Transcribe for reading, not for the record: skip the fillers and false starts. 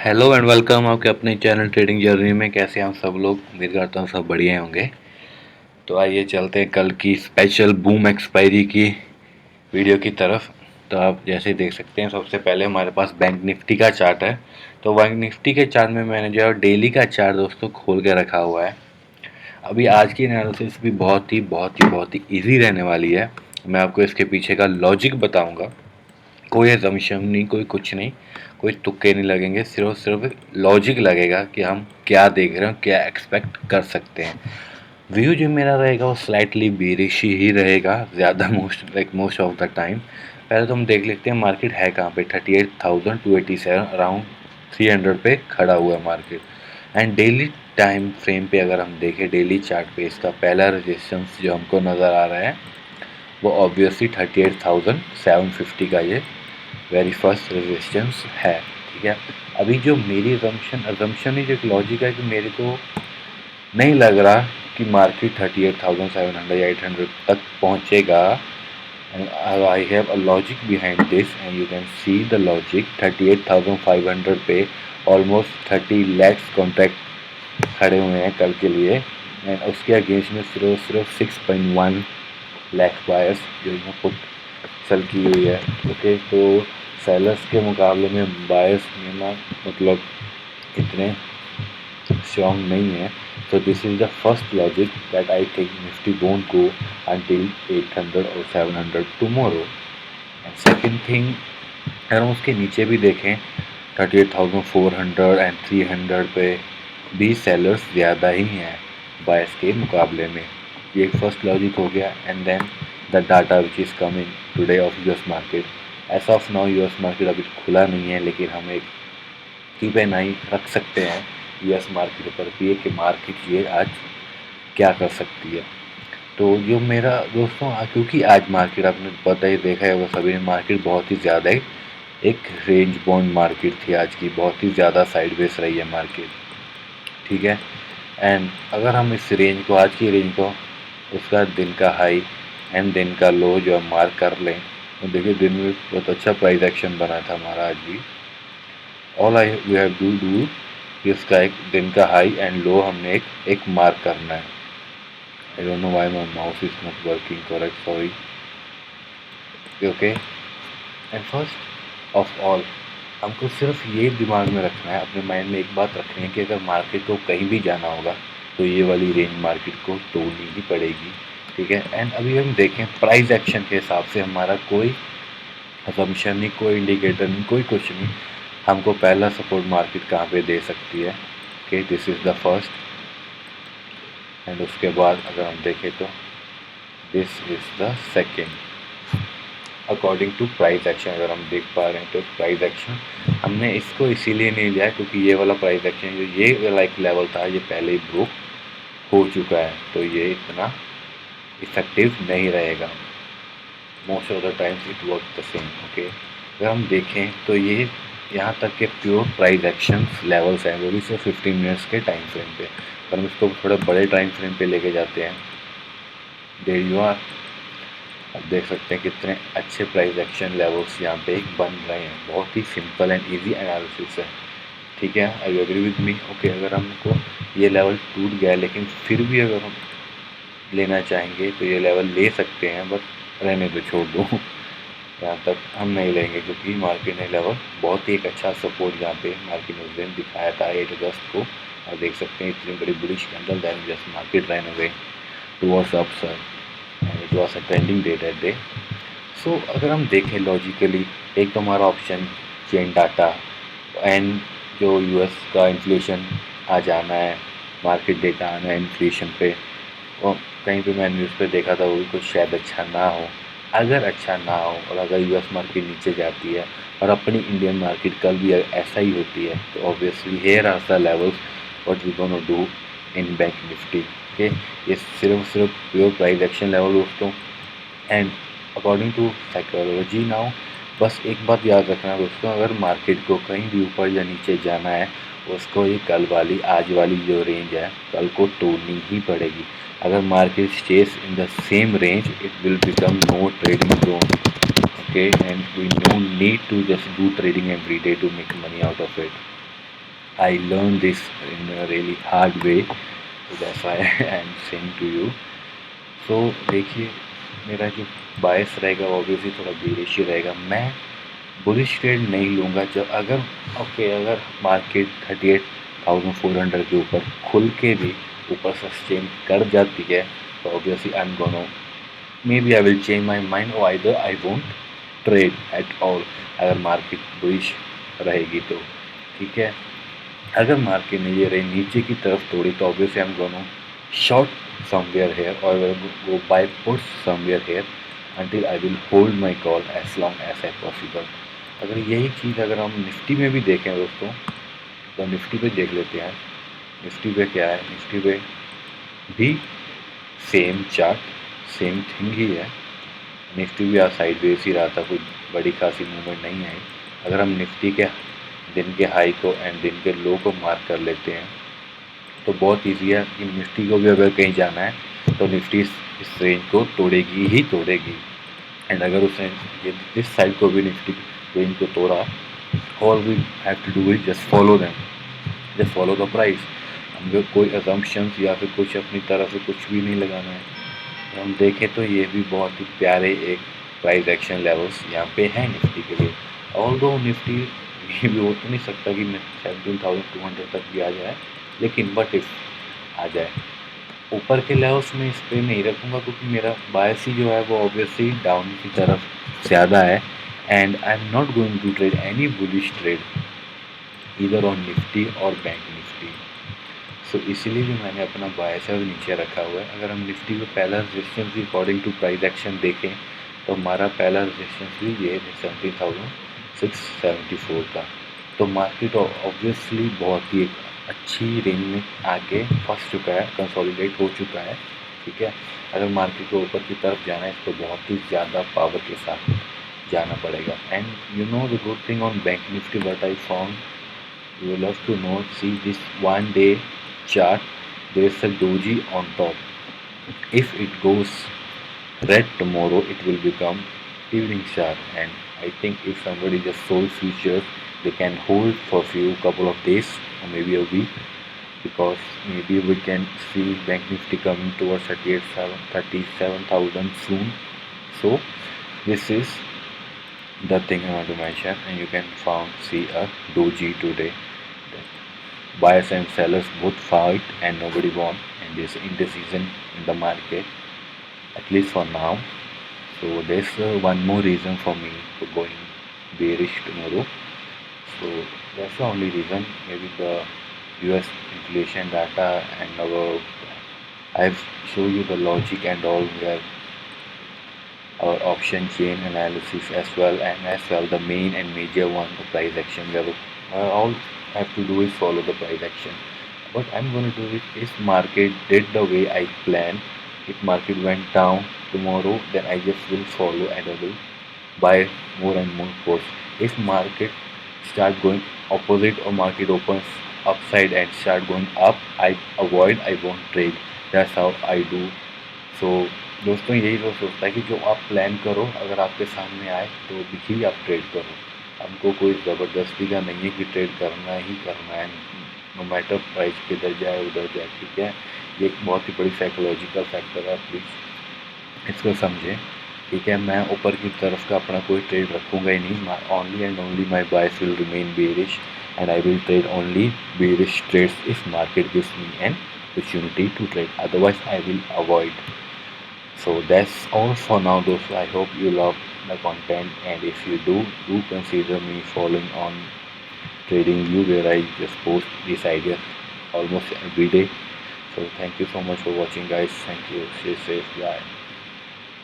Hello and welcome आपके अपने channel trading journey में। कैसे हैं आप सब लोग? उम्मीद करता हूँ सब बढ़िया होंगे। तो आइए चलते हैं कल की स्पेशल बूम एक्सपायरी की वीडियो की तरफ। तो आप जैसे देख सकते हैं, सबसे पहले हमारे पास बैंक निफ्टी का चार्ट है। तो बैंक निफ्टी के चार्ट में मैंने जो है डेली का चार्ट दोस्तों खोल के रखा हुआ है। अभी आज की एनालिसिस भी बहुत ही ईजी रहने वाली है। मैं आपको इसके पीछे का लॉजिक बताऊँगा। कोई असम्पशन नहीं, कोई कुछ नहीं, कोई तुक्के नहीं लगेंगे, सिर्फ लॉजिक लगेगा कि हम क्या देख रहे हैं, क्या एक्सपेक्ट कर सकते हैं। व्यू जो मेरा रहेगा वो स्लाइटली बेरिश ही रहेगा ज़्यादा, मोस्ट ऑफ द टाइम। पहले तो हम देख लेते हैं मार्केट है कहाँ पे। 38,287 अराउंड 300 पे खड़ा हुआ है market. And daily time frame पे अगर हम देखें, डेली चार्ट पे इसका पहला रेजिस्टेंस जो हमको नज़र आ रहा है वो ऑब्वियसली 38,750 का ये वेरी फर्स्ट रेजिस्टेंस है। ठीक है, अभी जो मेरी अजम्पशन ही जो एक लॉजिक है कि मेरे को नहीं लग रहा कि मार्केट 38,700 या 800 तक पहुंचेगा। I have a logic behind this and you can see the logic. 38,500 पे ऑलमोस्ट 30 लैक्स कॉन्ट्रैक्ट खड़े हुए हैं कल के लिए। एंड उसके अगेंस्ट में सिर्फ 6.1 लाख बायर्स जो यहाँ पुट सेल की हुई है। ओके, तो सेलर्स के मुकाबले में बायर्स मतलब इतने स्ट्रॉन्ग नहीं है। So this is the first logic that I think Nifty won't go until 800 or 700 tomorrow. And second thing, अगर हम उसके नीचे भी देखें 38,400 एंड 300 पे भी सेलर्स ज़्यादा ही हैं बायर्स के मुकाबले में। ये एक फर्स्ट लॉजिक हो गया। And then the data which is coming today of US market. As of now US market अभी खुला नहीं है, लेकिन हम एक कीप एन आई रख सकते हैं यूएस मार्केट पर भी कि मार्केट ये आज क्या कर सकती है। तो जो मेरा दोस्तों क्योंकि आज मार्केट आपने पता ही देखा है वो सभी ने, मार्केट बहुत ही ज़्यादा एक रेंज बाउंड मार्केट थी आज की, बहुत ही ज़्यादा साइडवेज रही है मार्केट। ठीक है, एंड अगर हम इस रेंज को, आज की रेंज को, उसका दिन का हाई एंड दिन का लो जो हम मार्क कर लें, तो देखिए दिन में बहुत अच्छा प्राइस एक्शन बना था हमारा आज भी। All I we have to do, इसका एक दिन का हाई एंड लो हमने एक मार्क करना है। I don't know why my mouse is not working correct, sorry. Okay, and first of all हमको सिर्फ ये दिमाग में रखना है, अपने माइंड में एक बात रखनी है कि अगर मार्केट को कहीं भी जाना होगा तो ये वाली रेंज मार्केट को तोड़नी ही पड़ेगी। ठीक है, एंड अभी हम देखें प्राइस एक्शन के हिसाब से हमारा कोई असम्पशन नहीं, कोई इंडिकेटर नहीं, कोई कुछ नहीं। हमको पहला सपोर्ट मार्केट कहाँ पे दे सकती है? Okay, this is the first. And उसके बाद अगर हम देखें तो this is the second according to price action. अगर हम देख पा रहे हैं तो प्राइस एक्शन हमने इसको इसीलिए नहीं लिया क्योंकि ये वाला प्राइस एक्शन जो ये वाला एक लेवल था ये पहले ही ब्रेक हो चुका है, तो ये इतना इफेक्टिव नहीं रहेगा। Most of the times it work the same. Okay, अगर हम देखें तो ये यहाँ तक के प्योर प्राइस एक्शन लेवल्स हैं, वो भी सिर्फ 15 मिनट्स के टाइम फ्रेम पे। पर हम इसको थोड़े बड़े टाइम फ्रेम पे लेके जाते हैं, देयर यू आर। अब देख सकते हैं कितने अच्छे प्राइस एक्शन लेवल्स यहाँ पे बन रहे हैं। बहुत ही सिंपल एंड इजी एनालिसिस है। ठीक है, I agree with me. Okay, अगर हमको ये लेवल टूट गया लेकिन फिर भी अगर हम लेना चाहेंगे तो ये लेवल ले सकते हैं, बट रहने दो, छोड़ दो। यहाँ तक हम नहीं लेंगे क्योंकि मार्केट ने लेवल बहुत ही एक अच्छा सपोर्ट यहाँ पे मार्केट ने उस दिन दिखाया था 8 अगस्त को। और देख सकते हैं इतनी बड़ी bullish candle, then just market run away towards upside and it was a trending day that day. So अगर हम देखें लॉजिकली, एक तो हमारा ऑप्शन चेन डाटा एंड जो यूएस का इन्फ्लेशन आ जाना है, मार्केट डेटा आना है इन्फ्लेशन पे, और कहीं पे मैं न्यूज़ पे देखा था वो भी कुछ शायद अच्छा ना हो। अगर अच्छा ना हो और अगर यूएस मार्केट नीचे जाती है और अपनी इंडियन मार्केट कल भी ऐसा ही होती है, तो obviously here are the levels what we gonna do in bank Nifty. Okay, ये सिर्फ प्योर प्राइस एक्शन लेवल दोस्तों। And according to psychology now, बस एक बात याद रखना दोस्तों, अगर मार्केट को कहीं भी ऊपर या नीचे जाना है, उसको ये कल वाली आज वाली जो रेंज है कल को तोड़नी ही पड़ेगी। अगर market stage in the same range it will become no trading zone. Okay, and we no need to just do trading every day to make money out of it. I learned this in a really hard way, so that's why I am saying to you. So देखिए, मेरा जो बायस रहेगा वो obviously थोड़ा bearish ही रहेगा। मैं bullish trade नहीं लूँगा जब अगर ओके अगर मार्केट 38,400 के ऊपर खुल के भी ऊपर सस्टेन कर जाती है तो obviously I am gonna maybe I will change my mind और either I won't trade at all. अगर मार्केट बुलिश रहेगी तो ठीक है। अगर मार्केट ने ये रही नीचे की तरफ तोड़ी तो obviously I am gonna short somewhere here or I will go buy puts somewhere here until I will hold my call as long as I possible। अगर यही चीज़ अगर हम निफ्टी में भी देखें दोस्तों तो निफ्टी पे देख लेते हैं। निफ्टी पे क्या है, निफ्टी पे भी same chart same thing he है। निफ्टी भी आज साइडवेज ही रहा था, कोई बड़ी खासी मूवमेंट नहीं आई। अगर हम निफ्टी के दिन के हाई को एंड दिन के लो को मार्क कर लेते हैं तो बहुत ईजी है कि निफ्टी को भी अगर कहीं जाना है तो निफ्टी इस रेंज को तोड़ेगी ही तोड़ेगी। एंड अगर उसने ये इस साइड को भी निफ्टी रेंज को तोड़ा, all we have to do is just follow them, just follow the price. हमें कोई असम्पशंस या फिर कुछ अपनी तरफ से कुछ भी नहीं लगाना है। तो हम देखें तो ये भी बहुत ही प्यारे एक प्राइस एक्शन लेवल्स यहाँ पे हैं निफ्टी के लिए। ऑल्दो निफ्टी ये भी हो तो नहीं सकता कि 17,200 तक भी आ जाए, लेकिन बट इफ आ जाए ऊपर के लेवल्स में इस पर नहीं रखूँगा क्योंकि मेरा बायस ही जो है वो ऑब्वियसली डाउन की तरफ ज़्यादा है। And I am not going to trade any bullish trade इधर ऑन निफ्टी और बैंक निफ्टी। सो इसीलिए भी मैंने अपना बायस है नीचे रखा हुआ है। अगर हम निफ्टी को पहला रेजिस्टेंस भी अकॉर्डिंग टू प्राइस एक्शन देखें तो हमारा पहला रेजिस्टेंस भी ये 17,674 का। तो मार्केट ऑब्वियसली बहुत ही एक अच्छी रेंज में आके फंस चुका है, कंसोलिडेट हो चुका है। ठीक है, अगर मार्केट को ऊपर की तरफ जाना है इसको बहुत ही ज़्यादा पावर के साथ जाना पड़ेगा। And you know the good thing on bank Nifty what I found, you will love to know, see this 1 day chart, there's a doji on top. If it goes red tomorrow it will become evening chart, and I think if somebody just sold futures they can hold for few couple of days or maybe a week, because maybe we can see bank nifty coming towards 37,000 soon. So this is the thing I want to mention, and you can found see a doji today. Buyers and sellers both fight and nobody won, and there's indecision in the market, at least for now. So there's one more reason for me for going bearish tomorrow. So that's the only reason. Maybe the US inflation data and I've shown you the logic and all where our option chain analysis as well, and as well the main and major one, the price action level. All I have to do is follow the price action. What I'm going to do is if market did the way I planned, if market went down tomorrow, then I just will follow and I will buy more and more calls. If market start going opposite or market opens upside and start going up, I avoid, I won't trade. That's how I do. So दोस्तों यही तो सोचता है कि जो आप plan करो अगर आपके सामने आए तो ही आप ट्रेड करो। हमको कोई ज़बरदस्ती का नहीं है कि ट्रेड करना ही करना है, नो मैटर प्राइस किधर जाए उधर जाए। ठीक है, ये एक बहुत ही बड़ी साइकोलॉजिकल फैक्टर है, प्लीज़ इसको समझें। ठीक है, मैं ऊपर की तरफ का अपना कोई ट्रेड रखूँगा ही नहीं। Only and only my bias will remain bearish and I will trade only bearish trades if market gives me an opportunity to trade, otherwise I will avoid. So that's all for now those. I hope you love the content, and if you do consider me following on trading view where I just post these ideas almost every day. So thank you so much for watching guys. Thank you, stay safe, bye.